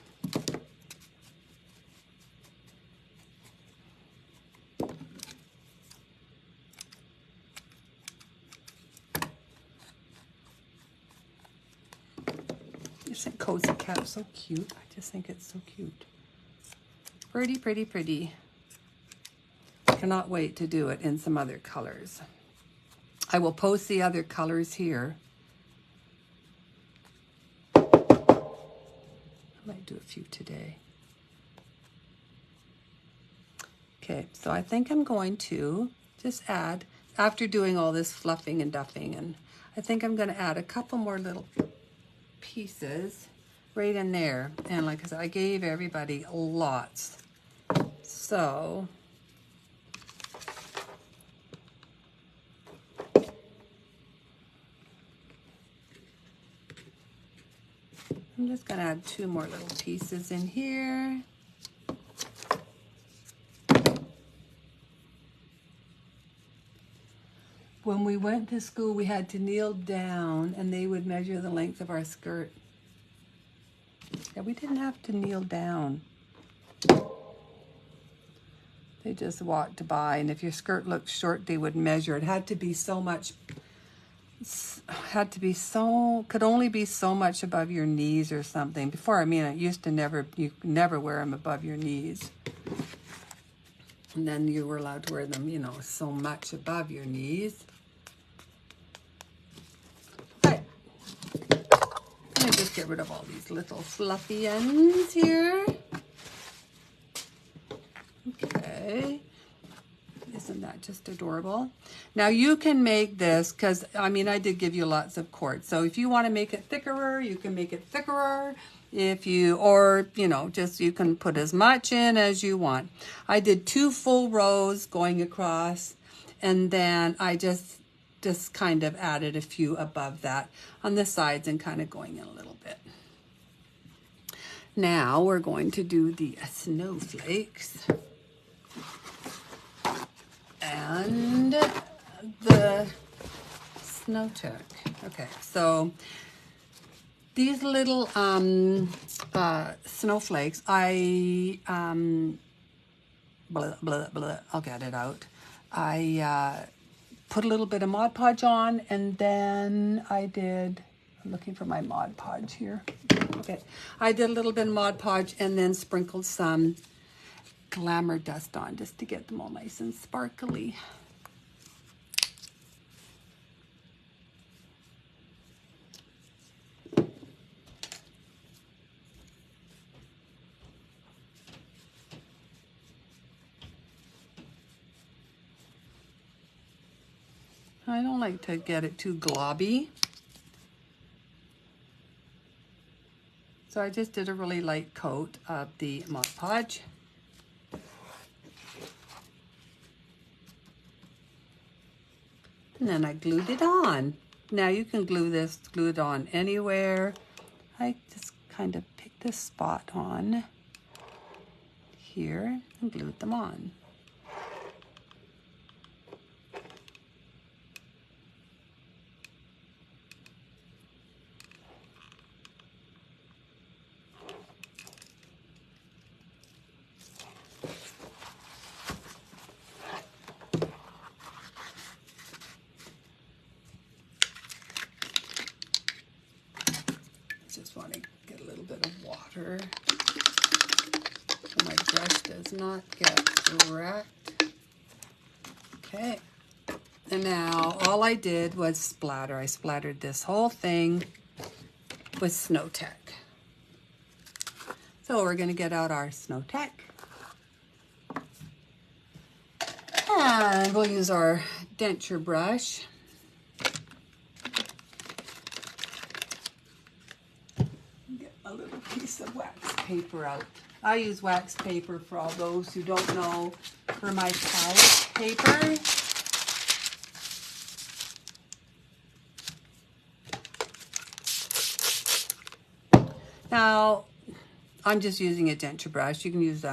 Isn't Cozy Cat so cute? I just think it's so cute. Pretty, pretty, pretty. Cannot wait to do it in some other colors. I will post the other colors here. I might do a few today. Okay, so I think I'm going to just add, after doing all this fluffing and duffing, and I think I'm going to add a couple more little pieces right in there. And like I said, I gave everybody lots. So I'm just going to add 2 more little pieces in here. When we went to school, we had to kneel down and they would measure the length of our skirt. Yeah, we didn't have to kneel down. They just walked by, and if your skirt looked short, they would measure. It had to be so much had to be so, could only be so much above your knees or something. Before, I mean, it used to you could never wear them above your knees. And then you were allowed to wear them, you know, so much above your knees. But let me just get rid of all these little fluffy ends here. Okay. Isn't that just adorable? Now you can make this, because I mean, I did give you lots of cord. So if you want to make it thicker, you can make it thicker. If you, or, you know, just you can put as much in as you want. I did 2 full rows going across, and then I just kind of added a few above that on the sides and kind of going in a little bit. Now we're going to do the snowflakes and the snow tuck. Okay, so these little snowflakes, I I'll get it out. I put a little bit of Mod Podge on, and then I'm looking for my Mod Podge here. Okay, I did a little bit of Mod Podge and then sprinkled some Glamour dust on just to get them all nice and sparkly. I don't like to get it too globby. So I just did a really light coat of the Mod Podge. And then I glued it on. Now you can glue it on anywhere. I just kind of picked a spot on here and glued them on. Just want to get a little bit of water so my brush does not get wrecked. Okay, and now all I did was splatter. I splattered this whole thing with Snow Tech. So we're going to get out our Snow Tech. And we'll use our denture brush. Get a little piece of wax paper out. I use wax paper, for all those who don't know, for my palette paper. Now, I'm just using a denture brush. You can use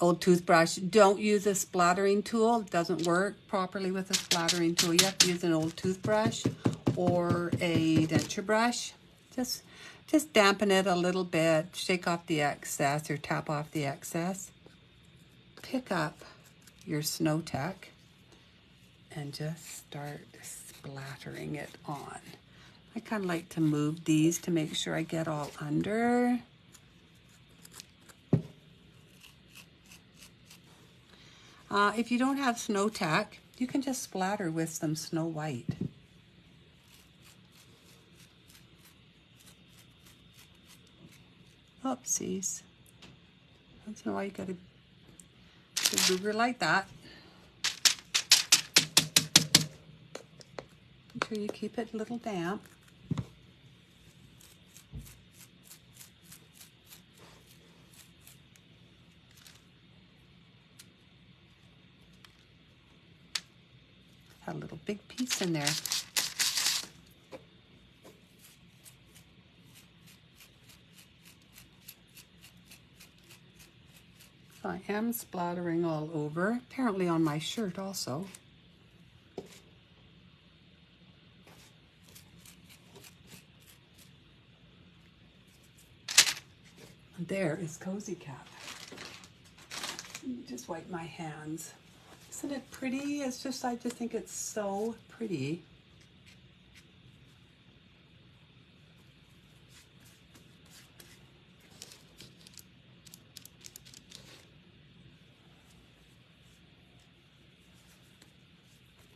old toothbrush. Don't use a splattering tool. It doesn't work properly with a splattering tool. You have to use an old toothbrush or a denture brush. Just dampen it a little bit, shake off the excess or tap off the excess. Pick up your Snow Tech and just start splattering it on. I kind of like to move these to make sure I get all under. If you don't have Snow Tech, you can just splatter with some Snow White. Oopsies. That's why you got a booger like that. Make sure you keep it a little damp. Had a little big piece in there. So I am splattering all over, apparently on my shirt also. There is Cozy Cap. Just wipe my hands. Isn't it pretty? It's just, I just think it's so pretty.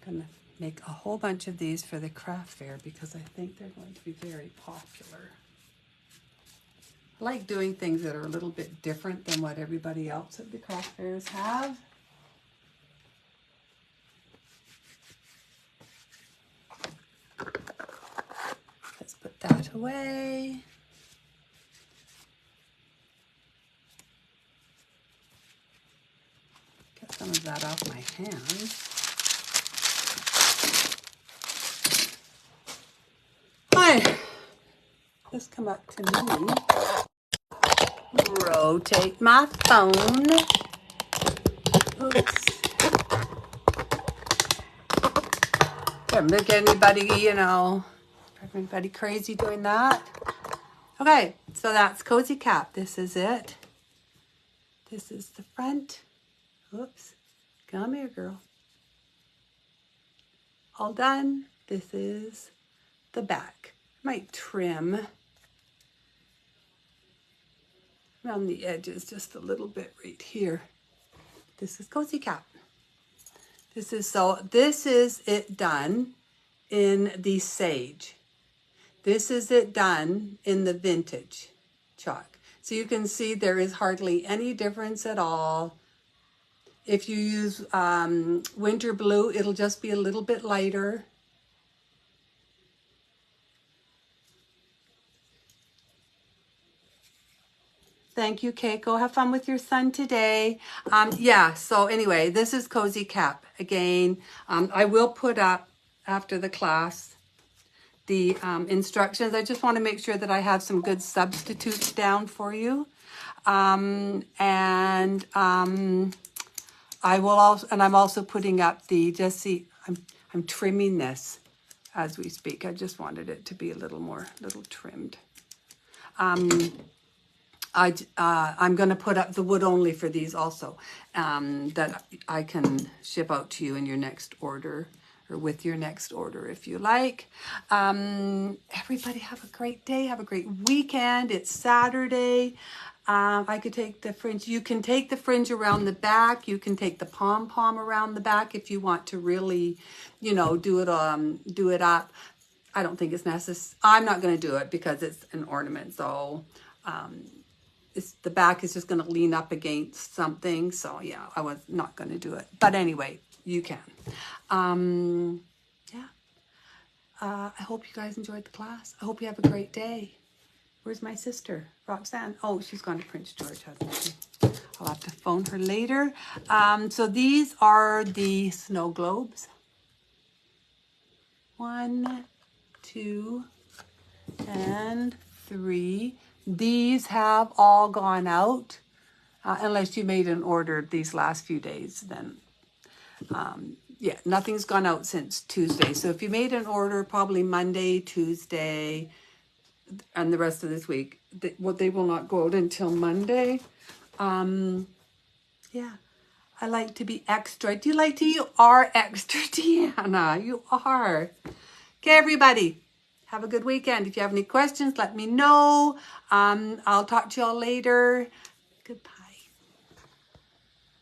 going to make a whole bunch of these for the craft fair because I think they're going to be very popular. I like doing things that are a little bit different than what everybody else at the craft fairs have. Let's put that away. Get some of that off my hands. Hi. Just come up to me. Rotate my phone. Oops. Don't make anybody, everybody crazy doing that. Okay, so that's Cozy Cap. This is it. This is the front. Oops. Come here, girl. All done. This is the back. Might trim around the edges just a little bit right here. This is Cozy Cap. This is it done in the sage. This is it done in the vintage chalk. So you can see there is hardly any difference at all. If you use winter blue, it'll just be a little bit lighter. Thank you, Keiko. Have fun with your son today. Yeah, so anyway, this is Cozy Cap. Again, I will put up after the class the instructions. I just want to make sure that I have some good substitutes down for you. I will also, and I'm also putting up the, just see, I'm trimming this as we speak. I just wanted it to be a little trimmed. I'm going to put up the wood only for these also, that I can ship out to you in your next order or with your next order if you like. Everybody have a great day. Have a great weekend. It's Saturday. I could take the fringe. You can take the fringe around the back. You can take the pom-pom around the back if you want to really, do it up. I don't think it's necessary. I'm not going to do it because it's an ornament. So, the back is just going to lean up against something. So yeah, I was not going to do it. But anyway, you can. Yeah. I hope you guys enjoyed the class. I hope you have a great day. Where's my sister, Roxanne? Oh, she's gone to Prince George, hasn't she? I'll have to phone her later. So these are the snow globes. 1, 2, and 3. These have all gone out, unless you made an order these last few days, then, yeah, nothing's gone out since Tuesday. So if you made an order probably Monday, Tuesday, and the rest of this week, they will not go out until Monday. Yeah, I like to be extra. Do you like to? You are extra, Deanna. You are. Okay, everybody. Have a good weekend. If you have any questions, let me know. I'll talk to y'all later.